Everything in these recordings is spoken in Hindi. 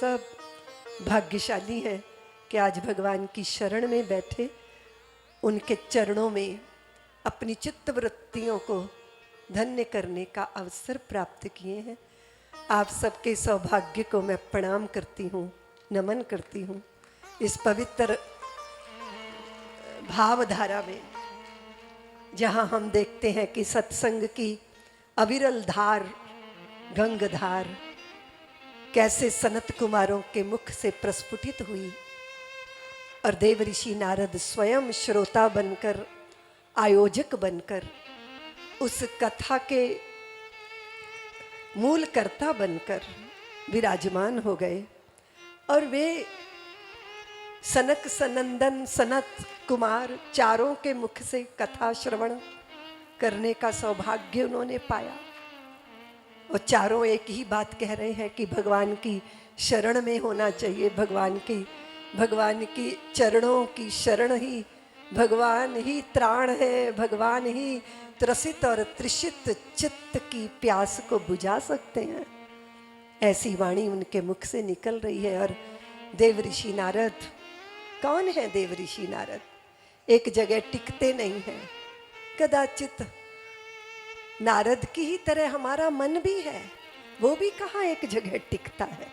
सब भाग्यशाली हैं कि आज भगवान की शरण में बैठे, उनके चरणों में अपनी चित्त वृत्तियों को धन्य करने का अवसर प्राप्त किए हैं। आप सबके सौभाग्य को मैं प्रणाम करती हूँ, नमन करती हूँ। इस पवित्र भावधारा में जहाँ हम देखते हैं कि सत्संग की अविरल धार, गंगधार कैसे सनत कुमारों के मुख से प्रस्फुटित हुई और देव ऋषि नारद स्वयं श्रोता बनकर, आयोजक बनकर उस कथा के मूल कर्ता बनकर विराजमान हो गए। और वे सनक सनंदन सनत कुमार चारों के मुख से कथा श्रवण करने का सौभाग्य उन्होंने पाया। और चारों एक ही बात कह रहे हैं कि भगवान की शरण में होना चाहिए। भगवान की चरणों की शरण ही, भगवान ही त्राण है, भगवान ही त्रसित और त्रिषित चित्त की प्यास को बुझा सकते हैं। ऐसी वाणी उनके मुख से निकल रही है। और देव ऋषि नारद, कौन है देव ऋषि नारद? एक जगह टिकते नहीं हैं। कदाचित नारद की ही तरह हमारा मन भी है, वो भी कहाँ एक जगह टिकता है।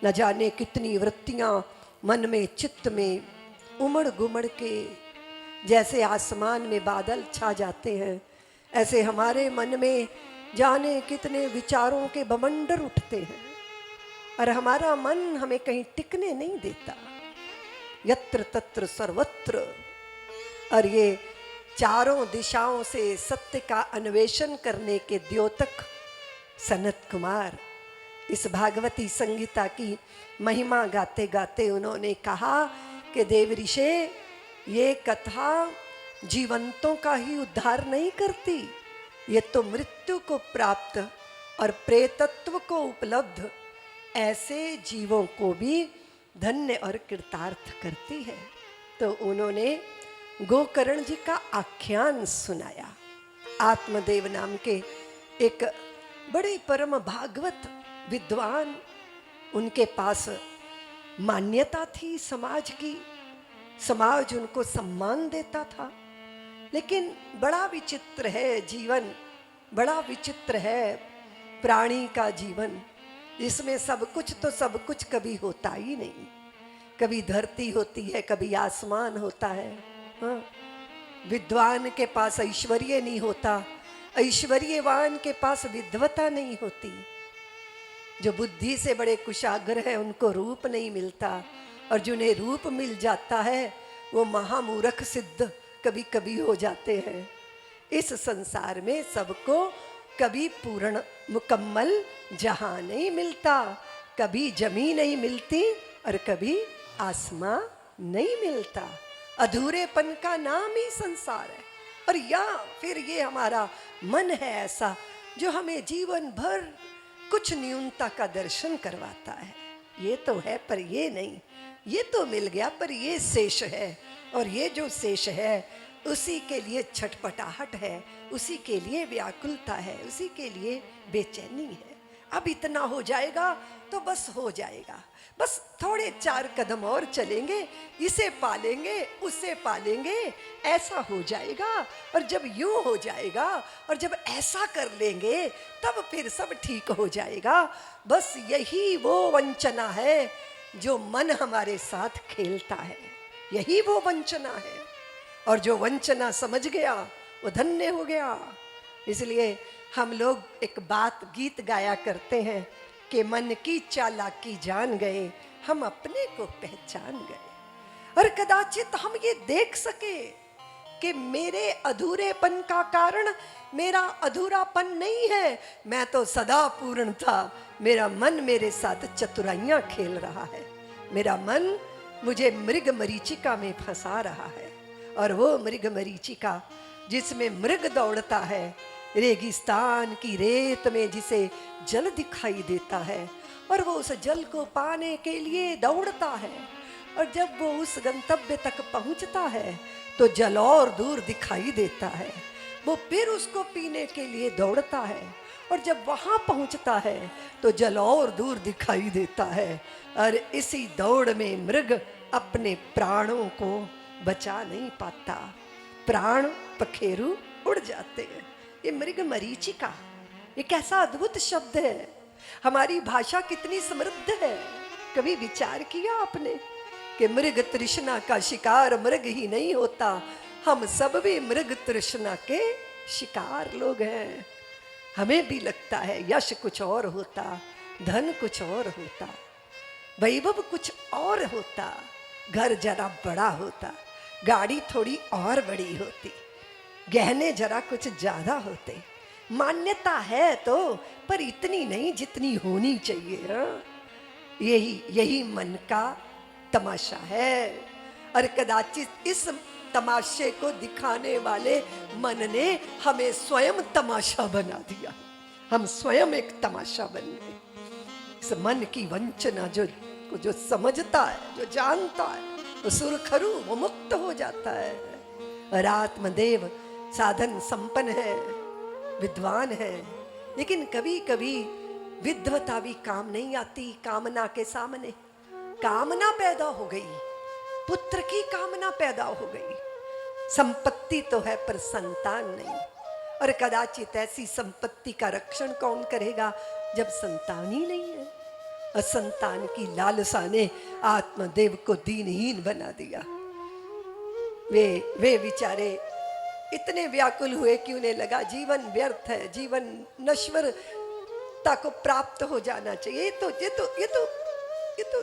न जाने कितनी वृत्तियां मन में, चित्त में उमड़ गुमड़ के जैसे आसमान में बादल छा जाते हैं, ऐसे हमारे मन में जाने कितने विचारों के बमंडर उठते हैं और हमारा मन हमें कहीं टिकने नहीं देता। यत्र तत्र सर्वत्र। और ये चारों दिशाओं से सत्य का अन्वेषण करने के द्योतक सनत कुमार इस भागवती संगीता की महिमा गाते गाते उन्होंने कहा कि देव ऋषि, ये कथा जीवंतों का ही उद्धार नहीं करती, ये तो मृत्यु को प्राप्त और प्रेतत्व को उपलब्ध ऐसे जीवों को भी धन्य और कृतार्थ करती है। तो उन्होंने गोकर्ण जी का आख्यान सुनाया। आत्मदेव नाम के एक बड़े परम भागवत विद्वान, उनके पास मान्यता थी समाज की, समाज उनको सम्मान देता था। लेकिन बड़ा विचित्र है जीवन, बड़ा विचित्र है प्राणी का जीवन, जिसमें सब कुछ तो सब कुछ कभी होता ही नहीं। कभी धरती होती है, कभी आसमान होता है। हाँ, विद्वान के पास ऐश्वर्य नहीं होता, ऐश्वर्यवान के पास विद्वता नहीं होती। जो बुद्धि से बड़े कुशाग्र है उनको रूप नहीं मिलता, और जिन्हें रूप मिल जाता है वो महामूर्ख सिद्ध कभी कभी हो जाते हैं। इस संसार में सबको कभी पूर्ण मुकम्मल जहां नहीं मिलता, कभी जमीन नहीं मिलती और कभी आसमां नहीं मिलता। अधूरेपन का नाम ही संसार है। और या फिर ये हमारा मन है ऐसा जो हमें जीवन भर कुछ न्यूनता का दर्शन करवाता है। ये तो है पर ये नहीं, ये तो मिल गया पर ये शेष है, और ये जो शेष है उसी के लिए छटपटाहट है, उसी के लिए व्याकुलता है, उसी के लिए बेचैनी है। अब इतना हो जाएगा तो बस हो जाएगा, बस थोड़े 4 कदम और चलेंगे, इसे पालेंगे उसे पालेंगे, ऐसा हो जाएगा। और जब यूं हो जाएगा और जब ऐसा कर लेंगे तब फिर सब ठीक हो जाएगा। बस यही वो वंचना है जो मन हमारे साथ खेलता है, यही वो वंचना है। और जो वंचना समझ गया वो धन्य हो गया। इसलिए हम लोग एक बात गीत गाया करते हैं कि मन की चालाकी जान गए, हम अपने को पहचान गए। और कदाचित हम ये देख सके कि मेरे अधूरेपन का कारण मेरा अधूरापन नहीं है, मैं तो सदा पूर्ण था। मेरा मन मेरे साथ चतुराइयां खेल रहा है, मेरा मन मुझे मृग मरीचिका में फंसा रहा है। और वो मृग मरीचिका जिसमें मृग दौड़ता है, रेगिस्तान की रेत में जिसे जल दिखाई देता है, और वो उस जल को पाने के लिए दौड़ता है। और जब वो उस गंतव्य तक पहुंचता है तो जल और दूर दिखाई देता है। वो फिर उसको पीने के लिए दौड़ता है, और जब वहां पहुंचता है तो जल और दूर दिखाई देता है। और इसी दौड़ में मृग अपने प्राणों को बचा नहीं पाता, प्राण पखेरु उड़ जाते हैं। ये मृग मरीचिका, ये कैसा अद्भुत शब्द है। हमारी भाषा कितनी समृद्ध है। कभी विचार किया आपने कि मृग तृष्णा का शिकार मृग ही नहीं होता, हम सब भी मृग तृष्णा के शिकार लोग हैं। हमें भी लगता है यश कुछ और होता, धन कुछ और होता, वैभव कुछ और होता, घर जरा बड़ा होता, गाड़ी थोड़ी और बड़ी होती, गहने जरा कुछ ज्यादा होते, मान्यता है तो पर इतनी नहीं जितनी होनी चाहिए। हाँ? यही मन का तमाशा है। और कदाचित इस तमाशे को दिखाने वाले मन ने हमें स्वयं तमाशा बना दिया। हम स्वयं एक तमाशा बन गए। इस मन की वंचना जो समझता है, जो जानता है, वो सुरखरू, वो मुक्त हो जाता है। और आत्मदेव साधन संपन्न है, विद्वान है, लेकिन कभी कभी विद्वता भी काम नहीं आती कामना के सामने। कामना पैदा हो गई, पुत्र की कामना पैदा हो गई, संपत्ति तो है पर संतान नहीं। और कदाचित ऐसी संपत्ति का रक्षण कौन करेगा जब संतान ही नहीं है। और संतान की लालसा ने आत्मदेव को दीनहीन बना दिया। वे बेचारे इतने व्याकुल हुए कि उन्हें लगा जीवन व्यर्थ है, जीवन नश्वरता को प्राप्त हो जाना चाहिए। ये तो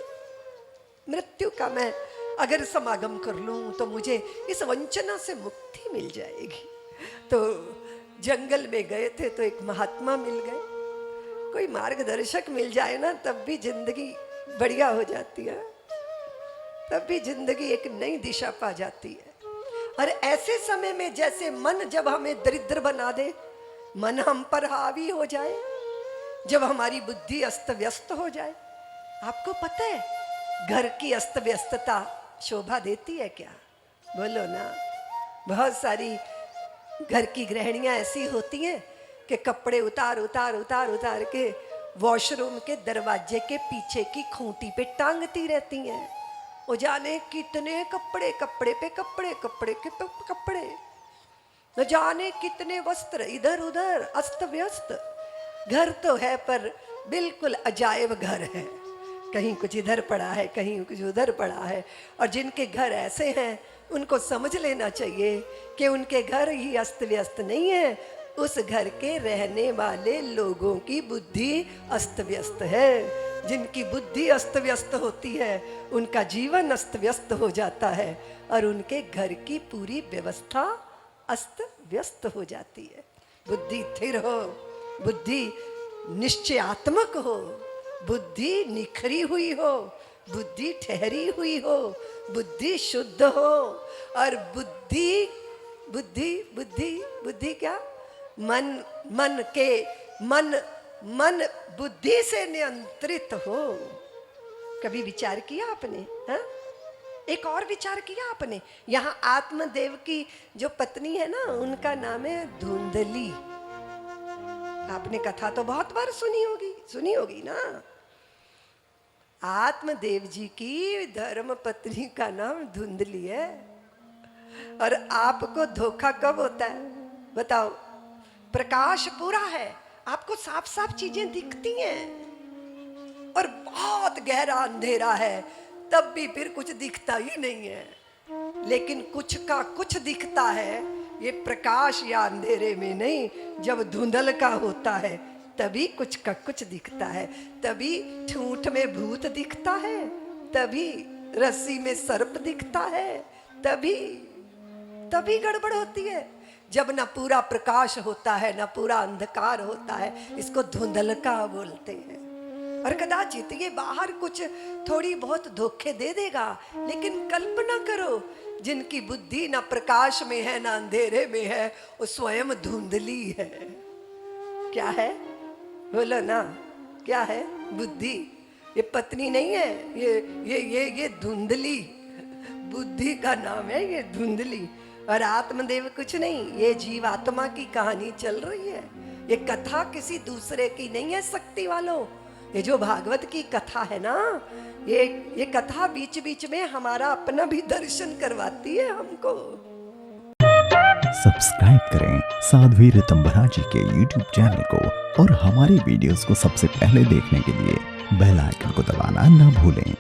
मृत्यु का मैं अगर समागम कर लूं तो मुझे इस वंचना से मुक्ति मिल जाएगी। तो जंगल में गए थे तो एक महात्मा मिल गए, कोई मार्गदर्शक मिल जाए ना तब भी जिंदगी बढ़िया हो जाती है, तब भी जिंदगी एक नई दिशा पा जाती है। और ऐसे समय में जैसे मन जब हमें दरिद्र बना दे, मन हम पर हावी हो जाए, जब हमारी बुद्धि अस्त व्यस्त हो जाए। आपको पता है घर की अस्त व्यस्तता शोभा देती है क्या? बोलो ना। बहुत सारी घर की गृहिणियां ऐसी होती हैं कि कपड़े उतार के वॉशरूम के दरवाजे के पीछे की खूंटी पे टांगती रहती हैं। वो जाने कितने कपड़े पे कपड़े, न जाने कितने वस्त्र इधर उधर अस्त व्यस्त। घर तो है पर बिल्कुल अजायब घर है, कहीं कुछ इधर पड़ा है, कहीं कुछ उधर पड़ा है। और जिनके घर ऐसे हैं उनको समझ लेना चाहिए कि उनके घर ही अस्त व्यस्त नहीं है, उस घर के रहने वाले लोगों की बुद्धि अस्त व्यस्त है। जिनकी बुद्धि अस्त व्यस्त होती है उनका जीवन अस्त व्यस्त हो जाता है और उनके घर की पूरी व्यवस्था अस्त व्यस्त हो जाती है। बुद्धि स्थिर हो, बुद्धि निश्चयात्मक हो, बुद्धि निखरी हुई हो, बुद्धि ठहरी हुई हो, बुद्धि शुद्ध हो। और बुद्धि क्या? मन बुद्धि से नियंत्रित हो। कभी विचार किया आपने? हाँ, एक और विचार किया आपने? यहाँ आत्मदेव की जो पत्नी है ना, उनका नाम है धुंधली। आपने कथा तो बहुत बार सुनी होगी ना। आत्मदेव जी की धर्म पत्नी का नाम धुंधली है। और आपको धोखा कब होता है बताओ? प्रकाश पूरा है, आपको साफ साफ चीजें दिखती हैं, और बहुत गहरा अंधेरा है तब भी फिर कुछ दिखता ही नहीं है। लेकिन कुछ का कुछ दिखता है, ये प्रकाश या अंधेरे में नहीं, जब धुंधल का होता है तभी कुछ का कुछ दिखता है। तभी ठूंठ में भूत दिखता है, तभी रस्सी में सर्प दिखता है, तभी गड़बड़ होती है। जब ना पूरा प्रकाश होता है ना पूरा अंधकार होता है, इसको धुंधलका बोलते हैं। और कदाचित ये बाहर कुछ थोड़ी बहुत धोखे दे देगा, लेकिन कल्पना करो जिनकी बुद्धि ना प्रकाश में है ना अंधेरे में है, वो स्वयं धुंधली है। क्या है? बोलो ना, क्या है? बुद्धि। ये पत्नी नहीं है, ये धुंधली, बुद्धि का नाम है ये धुंधली। और आत्मदेव कुछ नहीं, ये जीव आत्मा की कहानी चल रही है। ये कथा किसी दूसरे की नहीं है शक्ति वालों। ये जो भागवत की कथा है ना, ये कथा बीच बीच में हमारा अपना भी दर्शन करवाती है हमको। सब्सक्राइब करें साध्वी ऋतंभरा जी के YouTube चैनल को और हमारे वीडियोस को सबसे पहले देखने के लिए बेल आइकन को दबाना ना भूलें।